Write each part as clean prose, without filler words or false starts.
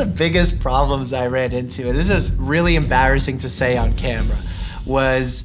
the biggest problems I ran into, and this is really embarrassing to say on camera, was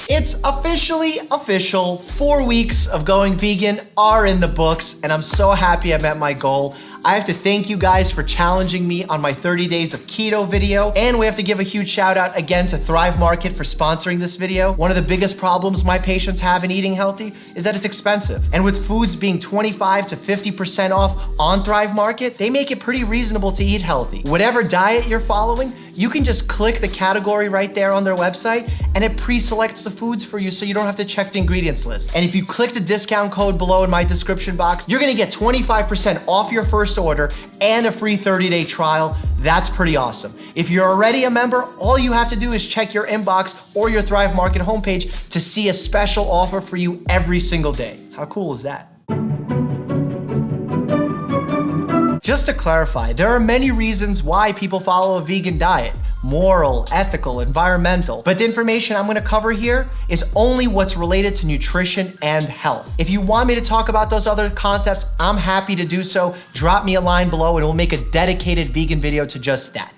it's officially official. 4 weeks of going vegan are in the books, and I'm so happy I met my goal. I have to thank you guys for challenging me on my 30 days of keto video. And we have to give a huge shout out again to Thrive Market for sponsoring this video. One of the biggest problems my patients have in eating healthy is that it's expensive. And with foods being 25 to 50% off on Thrive Market, they make it pretty reasonable to eat healthy. Whatever diet you're following, you can just click the category right there on their website and it pre-selects the foods for you so you don't have to check the ingredients list. And if you click the discount code below in my description box, you're gonna get 25% off your first order and a free 30-day trial. That's pretty awesome. If you're already a member, all you have to do is check your inbox or your Thrive Market homepage to see a special offer for you every single day. How cool is that? Just to clarify, there are many reasons why people follow a vegan diet: moral, ethical, environmental. But the information I'm gonna cover here is only what's related to nutrition and health. If you want me to talk about those other concepts, I'm happy to do so. Drop me a line below and we'll make a dedicated vegan video to just that.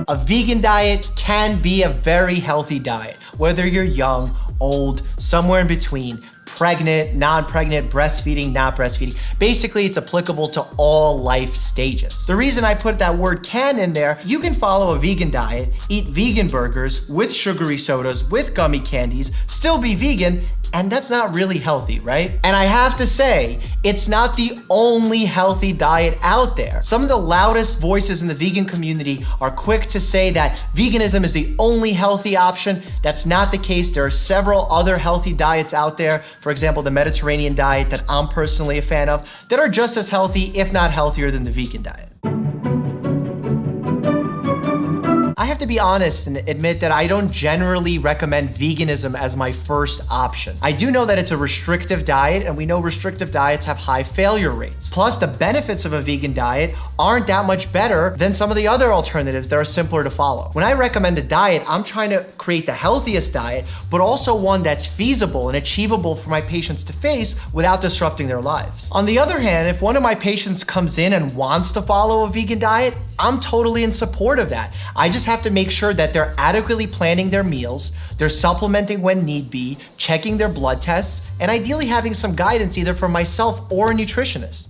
A vegan diet can be a very healthy diet, whether you're young, old, somewhere in between, pregnant, non-pregnant, breastfeeding, not breastfeeding. Basically, it's applicable to all life stages. The reason I put that word can in there, you can follow a vegan diet, eat vegan burgers with sugary sodas, with gummy candies, still be vegan, and that's not really healthy, right? And I have to say, it's not the only healthy diet out there. Some of the loudest voices in the vegan community are quick to say that veganism is the only healthy option. That's not the case. There are several other healthy diets out there. For example, the Mediterranean diet that I'm personally a fan of, that are just as healthy, if not healthier than the vegan diet. I have to be honest and admit that I don't generally recommend veganism as my first option. I do know that it's a restrictive diet, and we know restrictive diets have high failure rates. Plus, the benefits of a vegan diet aren't that much better than some of the other alternatives that are simpler to follow. When I recommend a diet, I'm trying to create the healthiest diet, but also one that's feasible and achievable for my patients to face without disrupting their lives. On the other hand, if one of my patients comes in and wants to follow a vegan diet, I'm totally in support of that. I just have to make sure that they're adequately planning their meals, they're supplementing when need be, checking their blood tests, and ideally having some guidance either from myself or a nutritionist.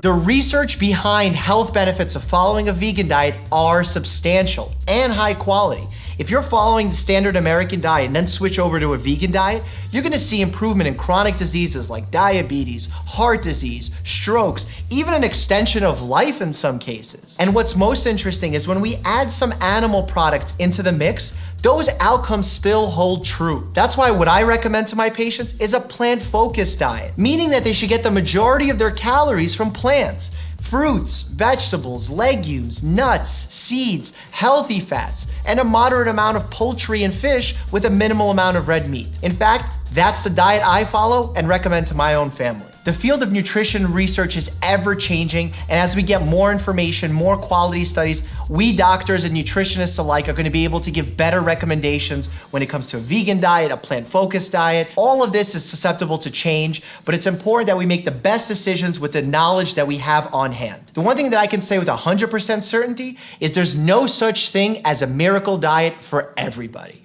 The research behind health benefits of following a vegan diet are substantial and high quality. If you're following the standard American diet and then switch over to a vegan diet, you're gonna see improvement in chronic diseases like diabetes, heart disease, strokes, even an extension of life in some cases. And what's most interesting is when we add some animal products into the mix, those outcomes still hold true. That's why what I recommend to my patients is a plant-focused diet, meaning that they should get the majority of their calories from plants. Fruits, vegetables, legumes, nuts, seeds, healthy fats, and a moderate amount of poultry and fish with a minimal amount of red meat. In fact, that's the diet I follow and recommend to my own family. The field of nutrition research is ever changing, and as we get more information, more quality studies, we doctors and nutritionists alike are gonna be able to give better recommendations when it comes to a vegan diet, a plant-focused diet. All of this is susceptible to change, but it's important that we make the best decisions with the knowledge that we have on hand. The one thing that I can say with 100% certainty is there's no such thing as a miracle diet for everybody.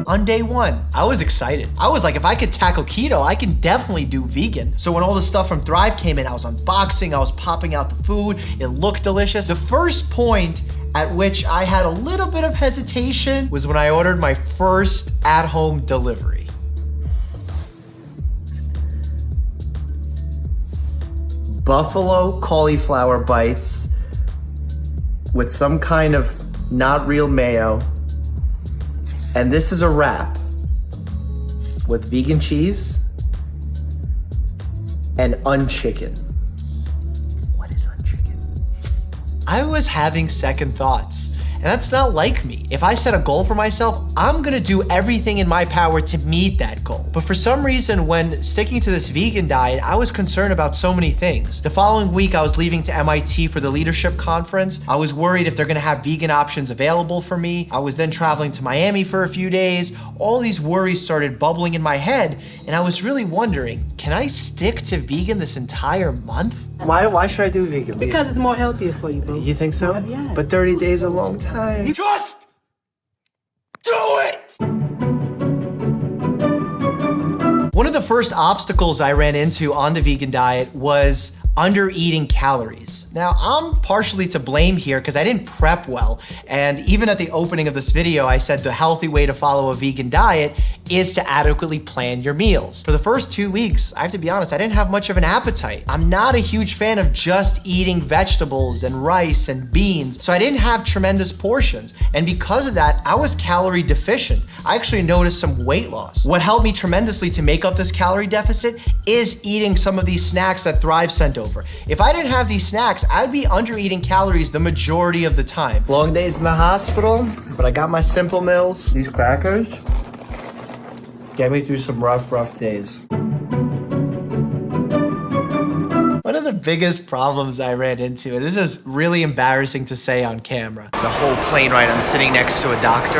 On day one, I was excited. I was like, if I could tackle keto, I can definitely do vegan. So when all the stuff from Thrive came in, I was unboxing, I was popping out the food, it looked delicious. The first point at which I had a little bit of hesitation was when I ordered my first at-home delivery. Buffalo cauliflower bites with some kind of not real mayo. And this is a wrap with vegan cheese and unchicken. What is unchicken? I was having second thoughts. And that's not like me. If I set a goal for myself, I'm gonna do everything in my power to meet that goal. But for some reason, when sticking to this vegan diet, I was concerned about so many things. The following week, I was leaving to MIT for the leadership conference. I was worried if they're gonna have vegan options available for me. I was then traveling to Miami for a few days. All these worries started bubbling in my head, and I was really wondering, can I stick to vegan this entire month? Why should I do vegan? Because it's more healthier for you, boo. You think so? Yes. But 30 days is a long time. Just do it! One of the first obstacles I ran into on the vegan diet was under eating calories. Now, I'm partially to blame here because I didn't prep well. And even at the opening of this video, I said the healthy way to follow a vegan diet is to adequately plan your meals. For the first 2 weeks, I have to be honest, I didn't have much of an appetite. I'm not a huge fan of just eating vegetables and rice and beans, so I didn't have tremendous portions. And because of that, I was calorie deficient. I actually noticed some weight loss. What helped me tremendously to make up this calorie deficit is eating some of these snacks that Thrive sent over. If I didn't have these snacks, I'd be under eating calories the majority of the time. Long days in the hospital, but I got my Simple Mills. These crackers get me through some rough days. One of the biggest problems I ran into, and this is really embarrassing to say on camera. The whole plane ride, I'm sitting next to a doctor.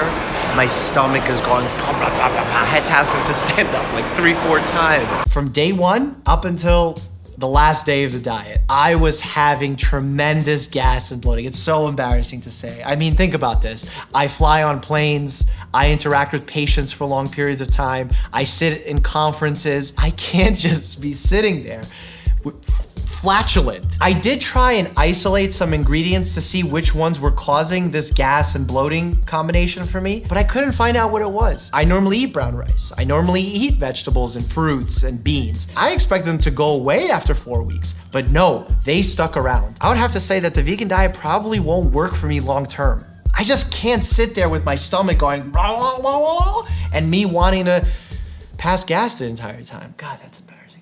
My stomach is going, I had to ask him to stand up like 3-4 times. From day one up until the last day of the diet, I was having tremendous gas and bloating. It's so embarrassing to say. I mean, think about this. I fly on planes. I interact with patients for long periods of time. I sit in conferences. I can't just be sitting there flatulent. I did try and isolate some ingredients to see which ones were causing this gas and bloating combination for me, but I couldn't find out what it was. I normally eat brown rice. I normally eat vegetables and fruits and beans. I expect them to go away after 4 weeks, but no, they stuck around. I would have to say that the vegan diet probably won't work for me long term. I just can't sit there with my stomach going, blah, blah, blah, blah, and me wanting to pass gas the entire time. God, that's embarrassing.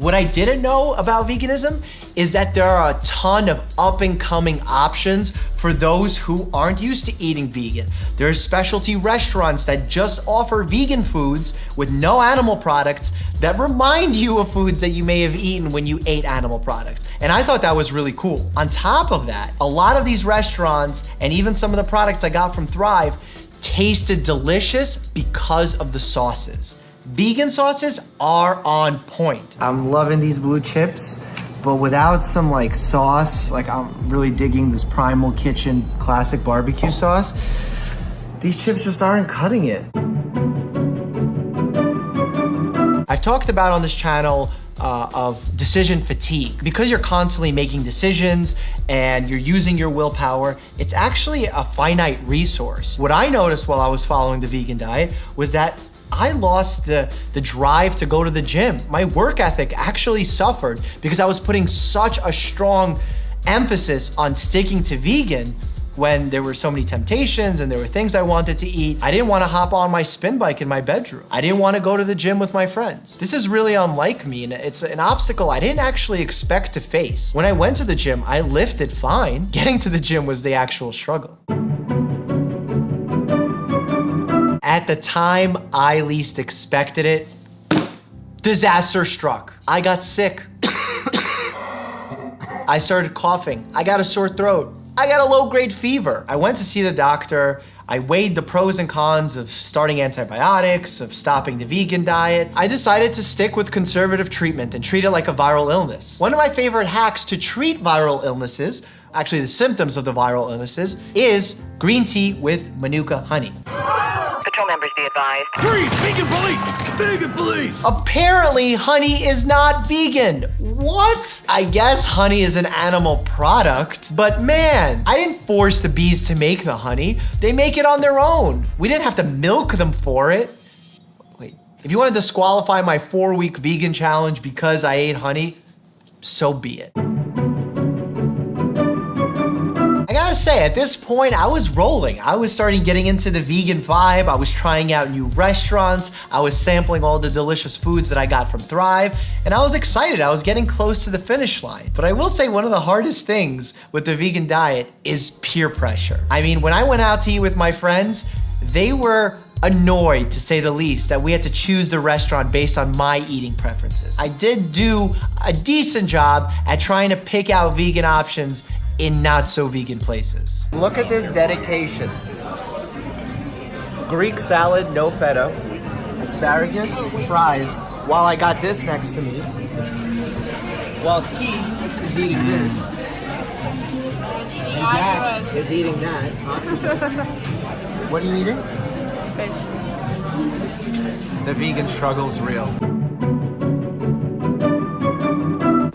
What I didn't know about veganism is that there are a ton of up-and-coming options for those who aren't used to eating vegan. There are specialty restaurants that just offer vegan foods with no animal products that remind you of foods that you may have eaten when you ate animal products. And I thought that was really cool. On top of that, a lot of these restaurants and even some of the products I got from Thrive tasted delicious because of the sauces. Vegan sauces are on point. I'm loving these blue chips, but without some like sauce, like I'm really digging this Primal Kitchen classic barbecue sauce. These chips just aren't cutting it. I've talked about on this channel of decision fatigue. Because you're constantly making decisions and you're using your willpower, it's actually a finite resource. What I noticed while I was following the vegan diet was that I lost the drive to go to the gym. My work ethic actually suffered because I was putting such a strong emphasis on sticking to vegan when there were so many temptations and there were things I wanted to eat. I didn't want to hop on my spin bike in my bedroom. I didn't want to go to the gym with my friends. This is really unlike me, and it's an obstacle I didn't actually expect to face. When I went to the gym, I lifted fine. Getting to the gym was the actual struggle. At the time I least expected it, disaster struck. I got sick. I started coughing. I got a sore throat. I got a low-grade fever. I went to see the doctor. I weighed the pros and cons of starting antibiotics, of stopping the vegan diet. I decided to stick with conservative treatment and treat it like a viral illness. One of my favorite hacks to treat viral illnesses, actually the symptoms of the viral illnesses, is green tea with Manuka honey. Patrol members be advised. Freeze! Vegan police! Vegan police! Apparently, honey is not vegan. What? I guess honey is an animal product, but man, I didn't force the bees to make the honey. They make it on their own. We didn't have to milk them for it. Wait, if you want to disqualify my 4-week vegan challenge because I ate honey, so be it. I gotta say, at this point, I was rolling. I was starting getting into the vegan vibe. I was trying out new restaurants. I was sampling all the delicious foods that I got from Thrive, and I was excited. I was getting close to the finish line. But I will say one of the hardest things with the vegan diet is peer pressure. I mean, when I went out to eat with my friends, they were annoyed, to say the least, that we had to choose the restaurant based on my eating preferences. I did do a decent job at trying to pick out vegan options in not so vegan places. Look at this dedication. Greek salad, no feta, asparagus, fries, while I got this next to me, while Keith is eating this. And Jack is eating that. What are you eating? Fish. The vegan struggle's real.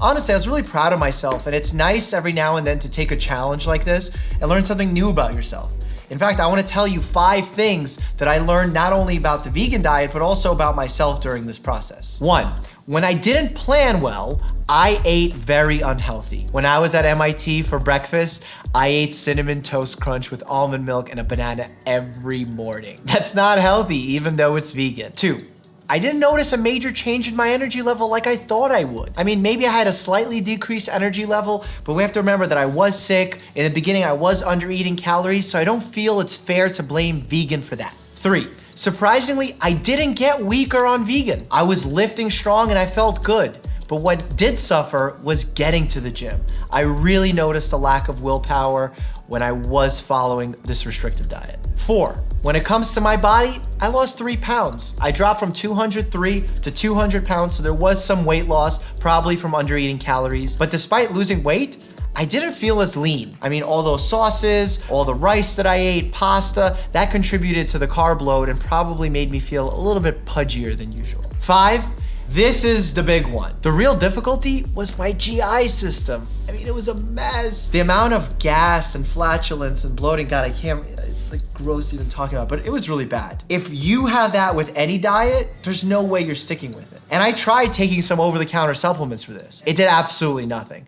Honestly, I was really proud of myself, and it's nice every now and then to take a challenge like this and learn something new about yourself. In fact, I want to tell you 5 things that I learned not only about the vegan diet, but also about myself during this process. 1, when I didn't plan well, I ate very unhealthy. When I was at MIT for breakfast, I ate Cinnamon Toast Crunch with almond milk and a banana every morning. That's not healthy, even though it's vegan. 2, I didn't notice a major change in my energy level like I thought I would. I mean, maybe I had a slightly decreased energy level, but we have to remember that I was sick. In the beginning, I was under eating calories, so I don't feel it's fair to blame vegan for that. 3, surprisingly, I didn't get weaker on vegan. I was lifting strong and I felt good. But what did suffer was getting to the gym. I really noticed a lack of willpower when I was following this restrictive diet. 4, when it comes to my body, I lost 3 pounds. I dropped from 203 to 200 pounds, so there was some weight loss, probably from under eating calories. But despite losing weight, I didn't feel as lean. I mean, all those sauces, all the rice that I ate, pasta, that contributed to the carb load and probably made me feel a little bit pudgier than usual. 5, this is the big one. The real difficulty was my GI system. I mean, it was a mess. The amount of gas and flatulence and bloating, God, it's like gross even talking about, but it was really bad. If you have that with any diet, there's no way you're sticking with it. And I tried taking some over-the-counter supplements for this. It did absolutely nothing.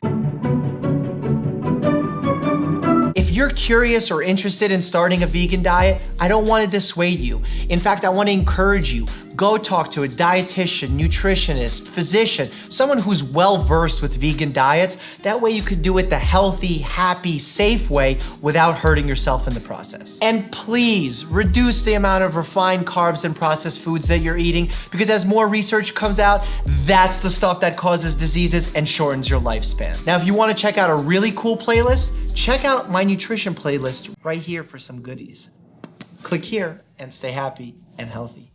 If you're curious or interested in starting a vegan diet, I don't want to dissuade you. In fact, I want to encourage you. Go talk to a dietitian, nutritionist, physician, someone who's well-versed with vegan diets. That way you could do it the healthy, happy, safe way without hurting yourself in the process. And please reduce the amount of refined carbs and processed foods that you're eating, because as more research comes out, that's the stuff that causes diseases and shortens your lifespan. Now, if you want to check out a really cool playlist, check out my nutrition playlist right here for some goodies. Click here and stay happy and healthy.